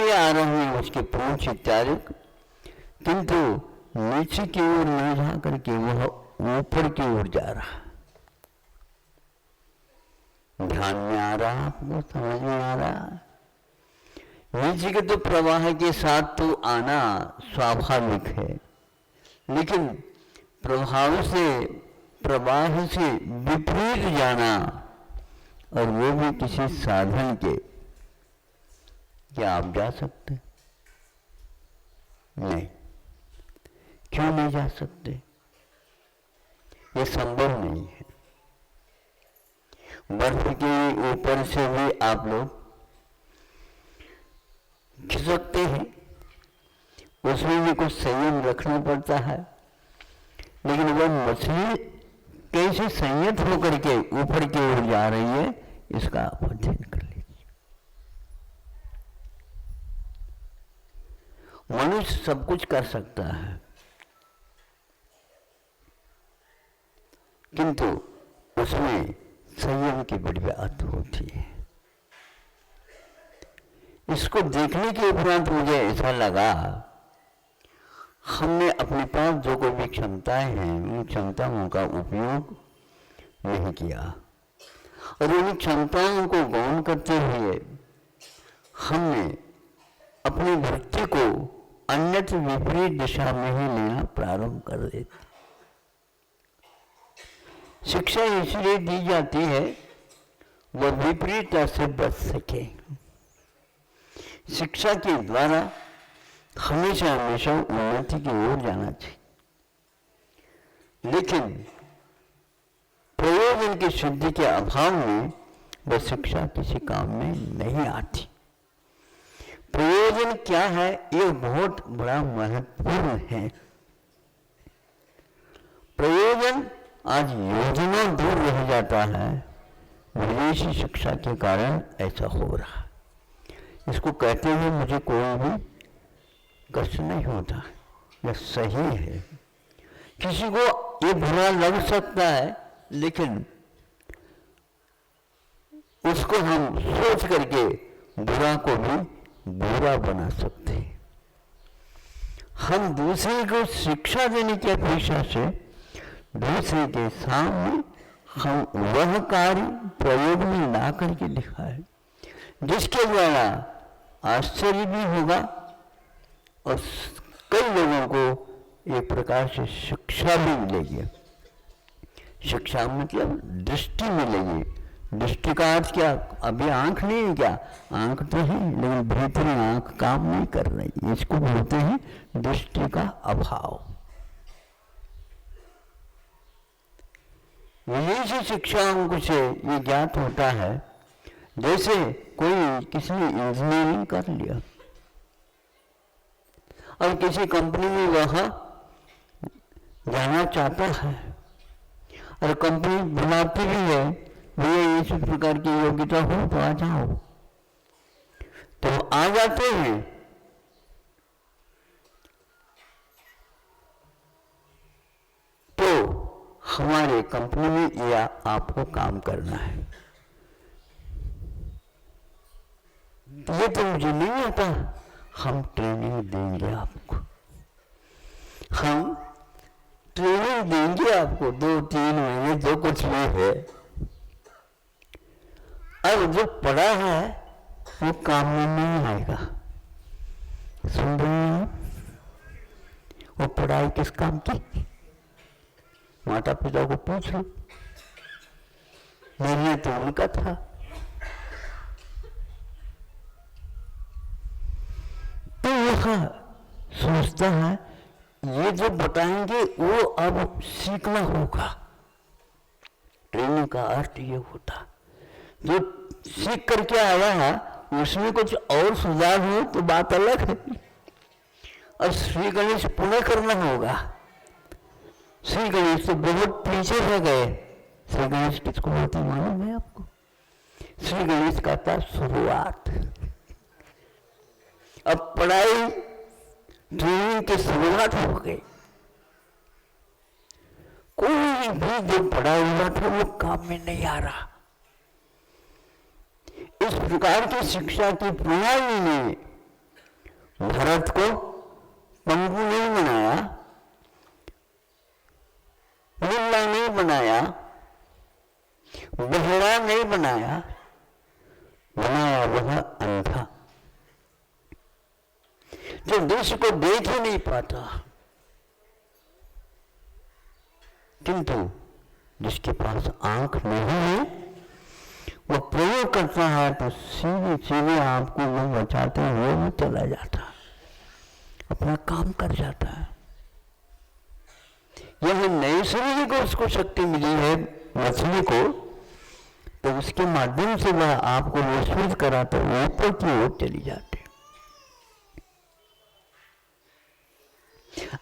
ऊंचे आ रहे हैं उसके पूंछ इत्यादि, किंतु नीचे की ओर न जा करके वह ऊपर की ओर जा रहा। ध्यान में आ रहा, आपको समझ में आ रहा? नीचे के तो प्रवाह के साथ तो आना स्वाभाविक है, लेकिन प्रवाह से विपरीत जाना, और वो भी किसी साधन के, क्या आप जा सकते? नहीं। क्यों नहीं जा सकते? ये संभव नहीं है। बर्फ के ऊपर से भी आप लोग खिसकते हैं, उसमें भी कुछ संयम रखना पड़ता है, लेकिन वह मछली कैसे संयत होकर के ऊपर की ओर जा रही है, इसका आप अध्ययन कर लीजिए। मनुष्य सब कुछ कर सकता है, किंतु उसमें संयम की बड़ी बात होती है। इसको देखने के उपरांत मुझे ऐसा लगा, हमने अपने पास जो कोई भी क्षमताएं हैं, उन क्षमताओं का उपयोग नहीं किया, और उन क्षमताओं को गौण करते हुए हमने अपनी वृत्ति को अन्यत्र विपरीत दिशा में ही लेना प्रारंभ कर देते। शिक्षा इसलिए दी जाती है वह विपरीतता से बच सके। शिक्षा के द्वारा हमेशा हमेशा उन्नति की ओर जाना चाहिए, लेकिन प्रयोजन की सिद्धि के अभाव में वह शिक्षा किसी काम में नहीं आती। प्रयोजन क्या है, ये बहुत बड़ा महत्वपूर्ण है। प्रयोजन आज योजना दूर रह जाता है, विदेशी शिक्षा के कारण ऐसा हो रहा। इसको कहते हुए मुझे कोई भी कष्ट नहीं होता, यह सही है। किसी को ये बुरा लग सकता है, लेकिन उसको हम सोच करके बुरा को भी बुरा बना सकते हैं। हम दूसरे को शिक्षा देने की अपेक्षा से दूसरे के सामने हम वह कार्य प्रयोग में ला करके दिखाए जिसके द्वारा आश्चर्य भी होगा, और कई लोगों को एक प्रकार से शिक्षा भी मिलेगी। शिक्षा मतलब दृष्टि मिलेगी। दृष्टि का अर्थ क्या? अभी आंख नहीं है क्या? आंख तो है, लेकिन भीतरी आंख काम नहीं कर रही, इसको बोलते हैं दृष्टि का अभाव। विदेशी शिक्षाओं से ये ज्ञात होता है, जैसे कोई किसी ने इंजीनियरिंग कर लिया और किसी कंपनी में वह जाना चाहता है, और कंपनी बुलाती भी है, भैया इस प्रकार की योग्यता हो तो आ जाओ, तो आ जाते हैं। तो हमारे कंपनी में या आपको काम करना है, ये तो मुझे नहीं आता, हम ट्रेनिंग देंगे आपको, हम ट्रेनिंग देंगे आपको 2-3 महीने, जो कुछ भी है। अब जो पढ़ा है वो काम में नहीं आएगा। सुन रहे हैं? वो पढ़ाई किस काम की? माता पिता को पूछ लो, निर्णय तो उनका था। तो वह सोचता है ये जो बताएंगे वो अब सीखना होगा। ट्रेनिंग का अर्थ ये होता, जो सीख करके आया है उसमें कुछ और सुधार हो तो बात अलग है, और श्री गणेश पुनः करना होगा। श्री गणेश तो बहुत पीछे रह गए। श्री गणेश किसको बोलते मालूम है आपको? श्री गणेश का था शुरुआत। अब पढ़ाई ट्रेनिंग की शुरुआत हो गई। कोई भी जो पढ़ा हुआ था वो काम में नहीं आ रहा। इस प्रकार की शिक्षा की प्रणाली में भरत को पंगु नहीं बनाया, लुल्ला नहीं बनाया, बहरा नहीं बनाया, बनाया वह अंधा जो दृश्य को देख ही नहीं पाता, किंतु जिसके पास आंख नहीं है वो प्रयोग करता है तो सीधे सीधे आपको वो बचाते हुए वो चला जाता है, अपना काम कर जाता है। यह नई शरीर को उसको शक्ति मिली है मछली को, तो उसके माध्यम से वह आपको विस्मृत कराता है, ऊपर की ओर चली जाती है।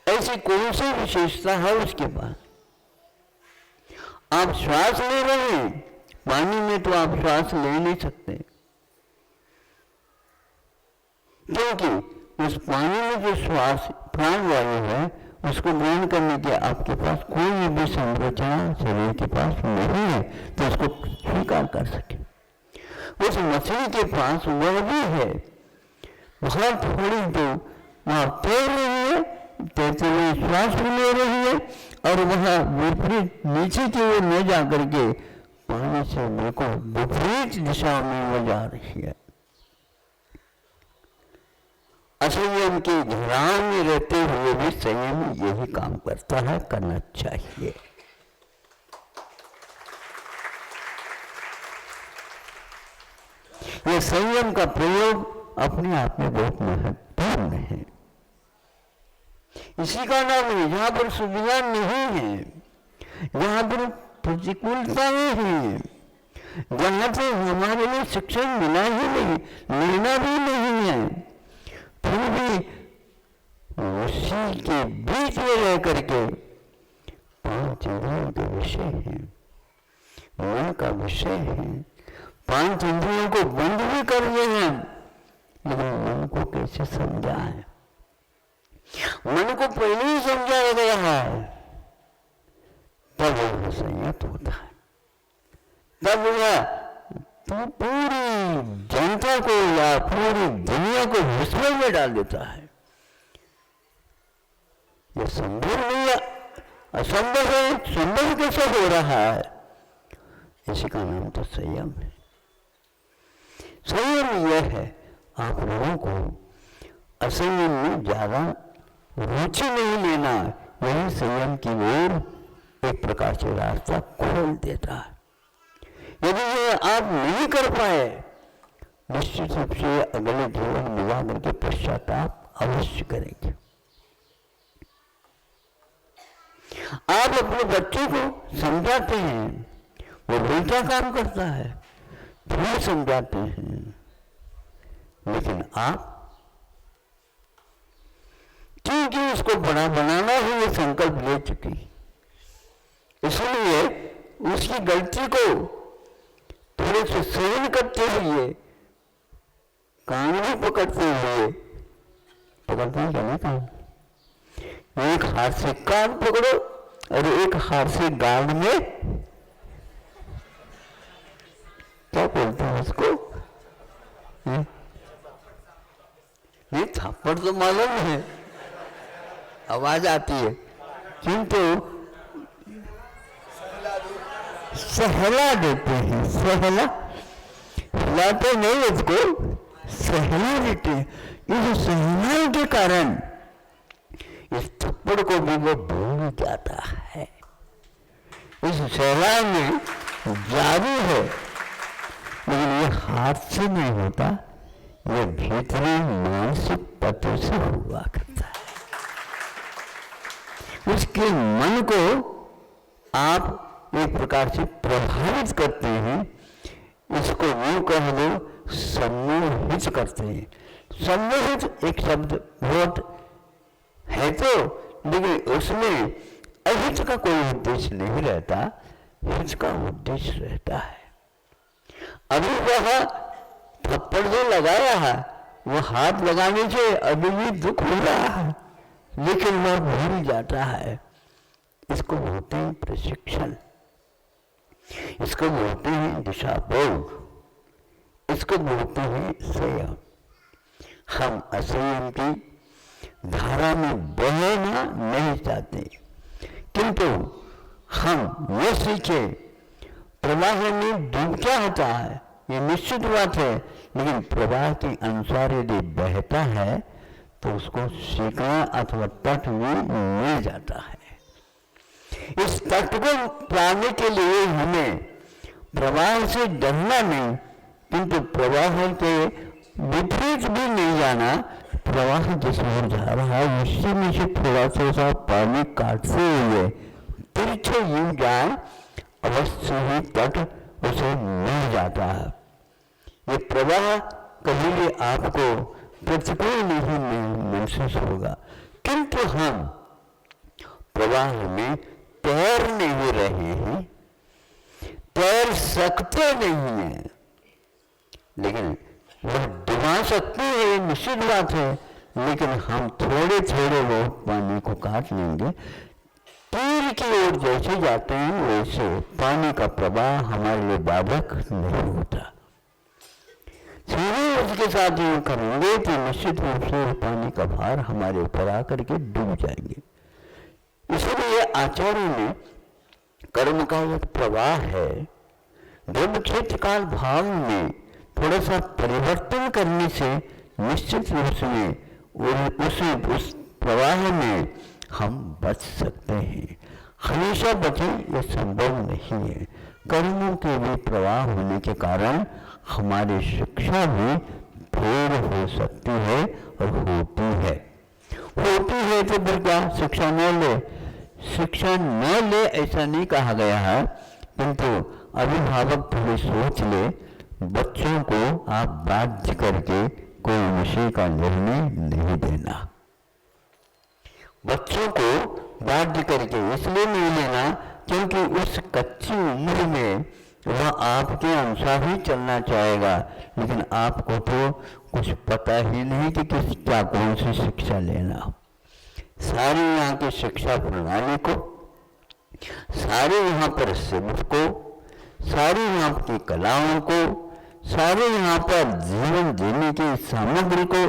ऐसी कौन सी विशेषता है उसके पास? आप श्वास ले रहे हैं, पानी में तो आप श्वास ले नहीं सकते, क्योंकि उस पानी में जो श्वास प्राण वायु है उसको ग्रहण करने के आपके पास कोई भी संरचना शरीर के पास नहीं है तो उसको स्वीकार कर सके। उस मछली के पास वह भी है, बहुत थोड़ी तो वहां तैर रही है, तैरते हुए श्वास भी ले रही है और वह विपरीत नीचे की ओर न जा करके पानी से बिल्कुल विपरीत दिशा में वो जा रही है। असंयम के घेराव में रहते हुए भी संयम यही काम करता है, करना चाहिए। ये संयम का प्रयोग अपने आप में बहुत महत्वपूर्ण है। इसी का नाम है, जहां पर सुविधा नहीं है, जहां पर प्रतिकूलताएं हैं, जहां से हमारे लिए शिक्षण मिला ही नहीं, मिलना भी नहीं है, फिर भी उसी के बीच में रह करके पांच इंद्रियों के विषय है, मन का विषय है, पांच इंद्रियों को बंद भी कर दिए हैं, लेकिन मन को कैसे समझा है? मन को पहले ही समझाया गया है, तब वह संयत होता है, तब वह पूरी जनता को या पूरी दुनिया को विस्मय में डाल देता है। यह संभव नहीं है, असंभव है, संभव कैसे हो रहा है? इसी का नाम तो संयम है। संयम यह है, आप लोगों को असंयम में ज्यादा रुचि नहीं लेना, यही संयम की ओर एक प्रकार से रास्ता खोल देता है। यदि ये आप नहीं कर पाए, निश्चित रूप से अगले जीवन में जाकर के पश्चाताप अवश्य करेंगे। आप अपने बच्चे को समझाते हैं, वो उल्टा काम करता है, फिर समझाते हैं, लेकिन आप क्योंकि उसको बड़ा बनाना ही ये संकल्प ले चुकी, इसलिए उसकी गलती को थोड़े से सहन करते हुए, कान भी पकड़ते हुए, पकड़ते हैं क्या नहीं कान, एक हाथ से कान पकड़ो और एक हाथ से गाल में, क्या बोलते हैं उसको, ये थप्पड़ तो मालूम है, आवाज आती है, किंतु सहला देते हैं, सहला हिलाते नहीं, उसको सहला देते हैं। इस सहलाई के कारण इस थप्पड़ को भी वो भूल जाता है। इस सहलाई में जादू है, लेकिन ये हाथ से नहीं होता, ये भीतरी मानसिक तत्व से हुआ करता है। उसके मन को आप एक प्रकार से प्रभावित करते हैं, इसको वो कह दो सम्मोहित करते हैं। सम्मोहित एक शब्द बहुत है तो, लेकिन उसमें अहित का कोई उद्देश्य नहीं रहता, हित का उद्देश्य रहता है। अभी वह थप्पड़ जो लगाया है, वो हाथ लगाने से अभी भी दुख हो रहा है, लेकिन वह भूल जाता है। इसको बोलते हैं प्रशिक्षण, इसको बोलते हैं दिशा बोध, इसको बोलते हैं संयम। हम असंयम की धारा में बहना नहीं चाहते, किंतु हम ये सीखे प्रवाह में डूब क्या होता है ये निश्चित बात है, लेकिन प्रवाह के अनुसार यदि बहता है तो उसको सीखना अथवा तट में मिल जाता है। इस तट को पाने के लिए हमें प्रवाह से डरना नहीं, किंतु प्रवाह के विपरीत भी नहीं जाना। प्रवाह जिस ओर जा रहा है उससे में से थोड़ा सा पानी काटते हुए पीछे यूं जाए, अवश्य ही तट उसे मिल जाता है। ये प्रवाह कभी भी आपको प्रतिकूल नहीं महसूस होगा, किंतु हम प्रवाह में तैर नहीं रहे हैं, तैर सकते नहीं हैं, लेकिन वह डुबा सकते हैं, निश्चित बात है, लेकिन हम थोड़े थोड़े बहुत पानी को काट लेंगे। तीर की ओर जैसे जाते हैं वैसे पानी का प्रवाह हमारे लिए बाधक नहीं होता। सीधे उसके साथ यूं करेंगे तो निश्चित रूप से पानी का भार हमारे ऊपर आकर के डूब जाएंगे। इसलिए आचार्य ने कर्म का एक प्रवाह है, ब्रह्म क्षेत्र काल भाव में थोड़ा सा परिवर्तन करने से निश्चित रूप से उस प्रवाह में हम बच सकते हैं। हमेशा बचें यह संभव नहीं है। कर्मों के भी प्रवाह होने के कारण हमारी शिक्षा भी फेर हो सकती है और होती है तो फिर क्या शिक्षा न ले? शिक्षा न ले ऐसा नहीं कहा गया है, किंतु अभिभावक थोड़ी सोच ले, बच्चों को आप बाध्य करके कोई विषय का निर्णय नहीं देना। बच्चों को बाध्य करके इसलिए नहीं लेना क्योंकि उस कच्ची उम्र में वह आपके अनुसार ही चलना चाहेगा, लेकिन आपको तो कुछ पता ही नहीं कि क्या कौन सी शिक्षा लेना। सारी यहाँ की शिक्षा प्रणाली को, सारे यहाँ पर सिद्ध को, सारी यहाँ की कलाओं को, सारे यहाँ पर जीवन जीने की सामग्री को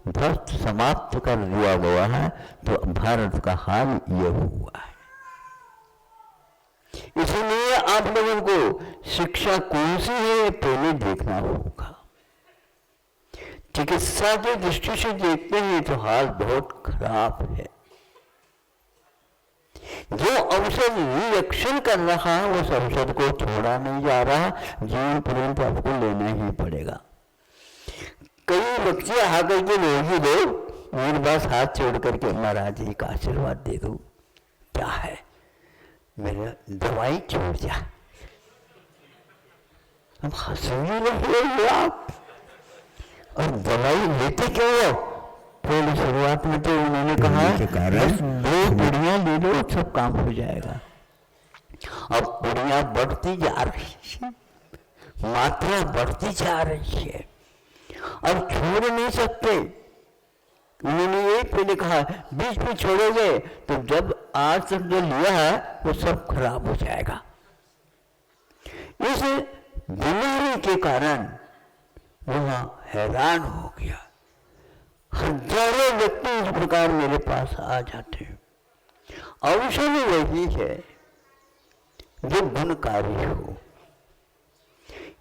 ध्वस्त समाप्त कर दिया गया है। तो भारत का हाल ये हुआ है। इसलिए आप लोगों को शिक्षा कौन सी है पहले देखना होगा। चिकित्सा की दृष्टि से देखते हैं तो हाल बहुत खराब है। जो औषध रिएक्शन कर रहा है उस औषध को छोड़ा नहीं जा रहा, जीवन पर्यंत आपको लेना ही पड़ेगा। कई बच्चे आकर के लोग मेरे पास हाथ छोड़ करके महाराज जी का आशीर्वाद दे दो, क्या है मेरा दवाई छोड़ जा। अब हंसने लगे आप, और दवाई लेते क्यों हो? पहले शुरुआत में तो उन्होंने कहा बस 2 पुड़ियां ले लो सब काम हो जाएगा। अब पुड़ियां बढ़ती जा रही है, मात्रा बढ़ती जा रही है, अब छोड़ नहीं सकते। उन्होंने ये पहले कहा बीच में छोड़ोगे तो जब आज तक जो लिया है वो सब खराब हो जाएगा। इस बीमारी के कारण वह हैरान हो गया। हजारों व्यक्ति इस प्रकार मेरे पास आ जाते हैं। औषध वही है जो गुणकारी हो।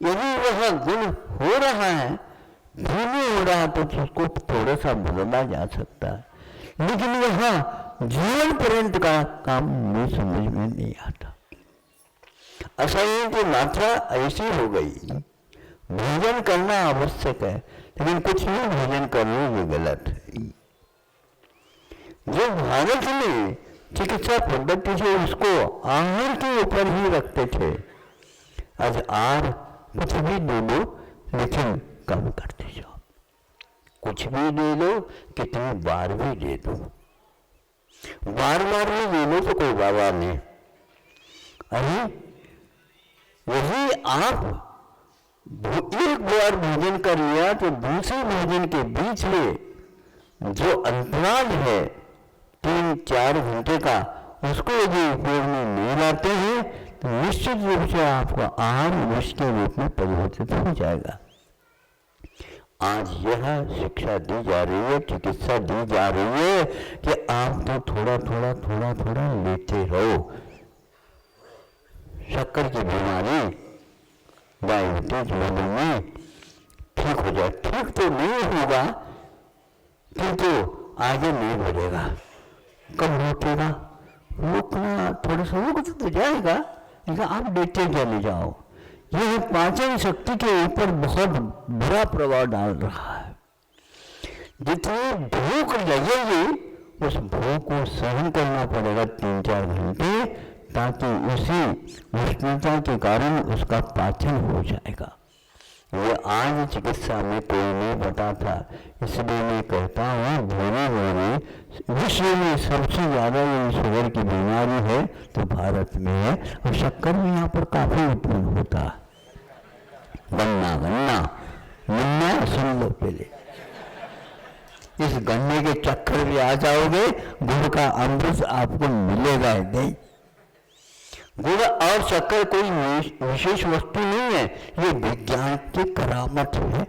यदि वह गुण हो रहा है, धीमे हो रहा तो उसको थोड़ा सा बदला जा सकता है, लेकिन वह जीवन पर्यंत का काम नहीं समझ में नहीं आता। असह्य की मात्रा ऐसी हो गई, भोजन करना आवश्यक है लेकिन कुछ नहीं भोजन करना ये गलत है। जो भारत में चिकित्सा पद्धति से उसको आहार के ऊपर ही रखते थे, आज आहार कुछ भी दे दो लेकिन कम करते जाओ, कुछ भी दे लो, कितनी बार भी दे दो, बार बार भी दे लो तो कोई बाबा नहीं। अरे यही आप एक बार भोजन कर लिया तो दूसरे भोजन के बीच में जो अंतराल है 3-4 घंटे का, उसको यदि उपयोग में नहीं लाते हैं तो निश्चित रूप से आपका आहार विष के रूप में परिवर्तित हो जाएगा। आज यह शिक्षा दी जा रही है, चिकित्सा दी जा रही है कि आप तो थोड़ा थोड़ा लेते रहो। शक्कर की बीमारी, डायबिटीज, मधुमेह ठीक हो जाए। ठीक तो नहीं होगा किंतु आगे नहीं बढ़ेगा। कब रोकेगा? रोकना थोड़ा सा रुक तो जाएगा, लेकिन आप लेते चले जाओ। यह पाचन शक्ति के ऊपर बहुत बुरा प्रभाव डाल रहा है। जितनी भूख लगेगी उस भूख को सहन करना पड़ेगा 3-4 घंटे, ताकि उसी उष्णता के कारण उसका पाचन हो जाएगा। ये आज चिकित्सा में कोई नहीं बताता, इसलिए मैं कहता हूँ धीरे विश्व में सबसे ज़्यादा ये शुगर की बीमारी है तो भारत में है, और शक्कर भी यहाँ पर काफ़ी उत्पन्न होता है। गन्ना मुन्ना सुन लो पहले, इस गन्ने के चक्कर में आ जाओगे, गुड़ का अमृत आपको मिलेगा नहीं। गुड़ और शक्कर कोई विशेष वस्तु नहीं है, ये विज्ञान की करामत है,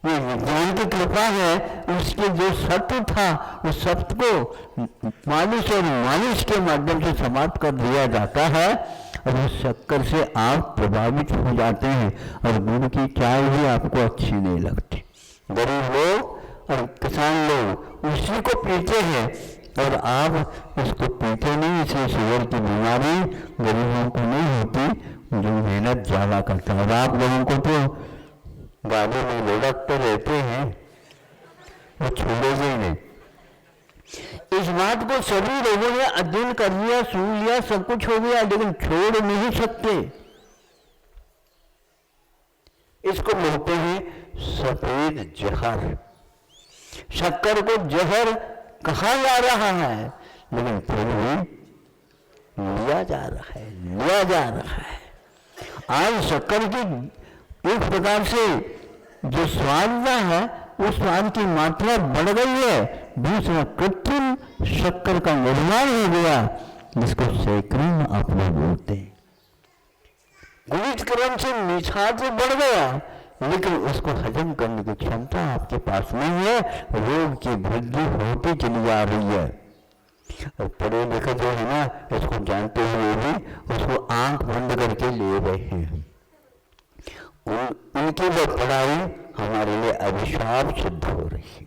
ये विज्ञान की कृपा है। उसके जो सत्य था उस सत्य को मालिश और मालिश के माध्यम से समाप्त कर दिया जाता है, और उस शक्कर से आप प्रभावित हो जाते हैं, और गुड़ की चाय भी आपको अच्छी नहीं लगती। गरीब लोग और किसान लोग उसी को पीते हैं, और आप इसको पीते नहीं। इसलिए शुगर की बीमारी गरीबों को नहीं होती, जो मेहनत ज़्यादा करता है। और आप लोगों को तो गाड़ी में लुढ़कते रहते हैं, वो छोड़ोगे ही नहीं। इस बात को सभी लोगों ने अध्ययन कर लिया, सुन लिया, सब कुछ हो गया, लेकिन छोड़ नहीं सकते। इसको बोलते हैं सफेद जहर। शक्कर को जहर कहा जा रहा है, लेकिन फिर भी लिया जा रहा है। आज शक्कर की एक प्रकार से जो स्वाद है, उस स्वाद की मात्रा बढ़ गई है। दूसरा कृत्रिम शक्कर का निर्माण हो गया, जिसको सैकरीन आप लोग बोलते हैं। गुणित क्रम से मिठास बढ़ गया, लेकिन उसको हजम करने की क्षमता आपके पास नहीं है। रोग की वृद्धि होती चली जा रही है। और पढ़े लिखे जो है ना, इसको जानते हुए भी उसको आंख बंद करके ले रहे हैं। उनकी वो पढ़ाई हमारे लिए अभिशाप सिद्ध हो रही है।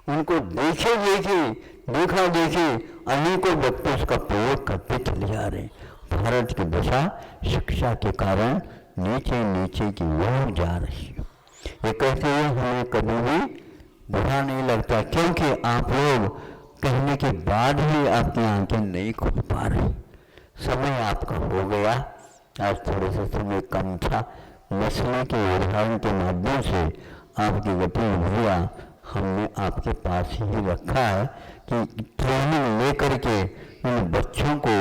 उनको देखा देखे अनेकों व्यक्ति उसका प्रयोग करते चले जा रहे हैं। भारत की दशा शिक्षा के कारण नीचे की ओर जा रही है। ये कहते हुए हमें कभी भी बुरा नहीं लगता, क्योंकि आप लोग कहने के बाद भी आपकी आंखें नहीं खुल पा रही। समय आपका हो गया, आज थोड़े से समय कम था। मसले के उदाहरण के माध्यम से आपकी गतिविधियाँ हमने आपके पास ही रखा है कि ट्रेनिंग लेकर के इन बच्चों को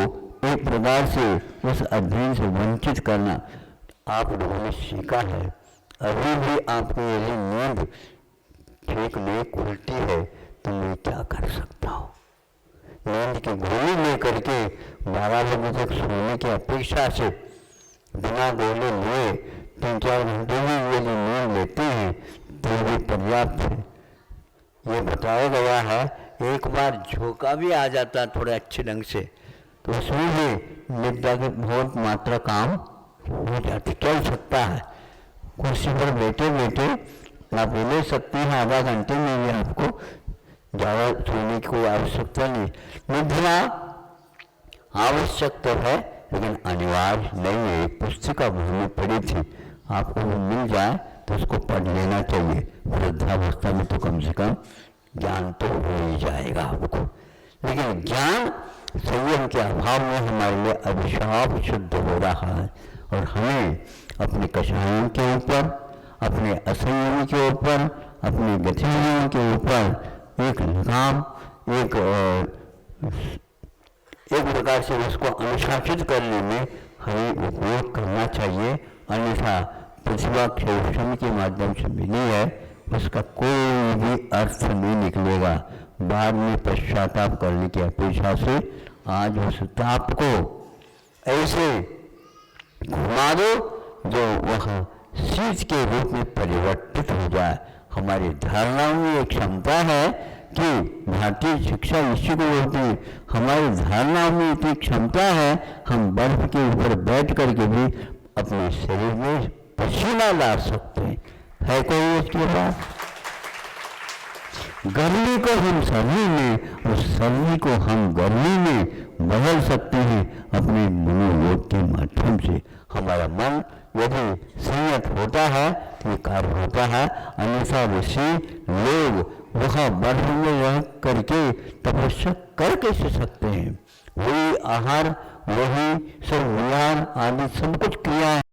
एक प्रकार से उस अध्ययन से वंचित करना आप लोगों ने सीखा है। अभी भी आपको यदि नींद ठीक नहीं खुलती है तो मैं क्या कर सकता हूँ। नींद की गोली लेकर के 12 बजे तक सोने की अपेक्षा से बिना गोली लिए 3-4 घंटे में यदि नींद लेते हैं तो भी पर्याप्त है। ये बताया गया है, एक बार झोंका भी आ जाता है थोड़े अच्छे ढंग से, तो उसमें भी निद्रा की बहुत मात्रा काम हो जाती, चल सकता है। कुर्सी पर बैठे बैठे आप ले सकते हैं, आधा घंटे में भी आपको ज़्यादा सोने की कोई आवश्यकता नहीं। निद्रा आवश्यक तो है, लेकिन अनिवार्य नहीं है। एक पुस्तिका हमने पढ़ी थी, आपको वो मिल जाए तो उसको पढ़ लेना चाहिए। वृद्धावस्था में तो कम से कम ज्ञान तो हो ही जाएगा आपको, लेकिन ज्ञान संयम के अभाव में हमारे लिए अभिशाप सिद्ध हो रहा है। और हमें अपने कषायों के ऊपर, अपने असंयम के ऊपर, अपनी गतिविधियों के ऊपर एक लगाम, एक प्रकार से उसको अनुशासित करने में हमें उपयोग करना चाहिए। अन्यथा प्रतिभा क्षेत्र के माध्यम से मिली है, उसका कोई भी अर्थ नहीं निकलेगा। बाद में पश्चाताप करने की अपेक्षा से आज उस ताप को ऐसे घुमा दो जो वह शीत के रूप में परिवर्तित हो जाए। हमारी धारणाओं में एक क्षमता है कि भारतीय शिक्षा इसी को बोलते हैं, हमारी धारणाओं में इतनी क्षमता है, हम बर्फ के ऊपर बैठ करके भी अपने शरीर में पसीना ला सकते हैं। है कोई इसके बाद? गर्मी को हम सर्दी में और सर्दी को हम गर्मी में बदल सकते हैं अपने मनोयोग के माध्यम से। हमारा मन यदि संयत होता है तो कार्य होता है, अन्यथा ऋषि लोग वहाँ बर्फ में रह करके तपस्या कर कैसे सकते हैं? वही आहार, वही सब विहार आदि सब कुछ क्रिया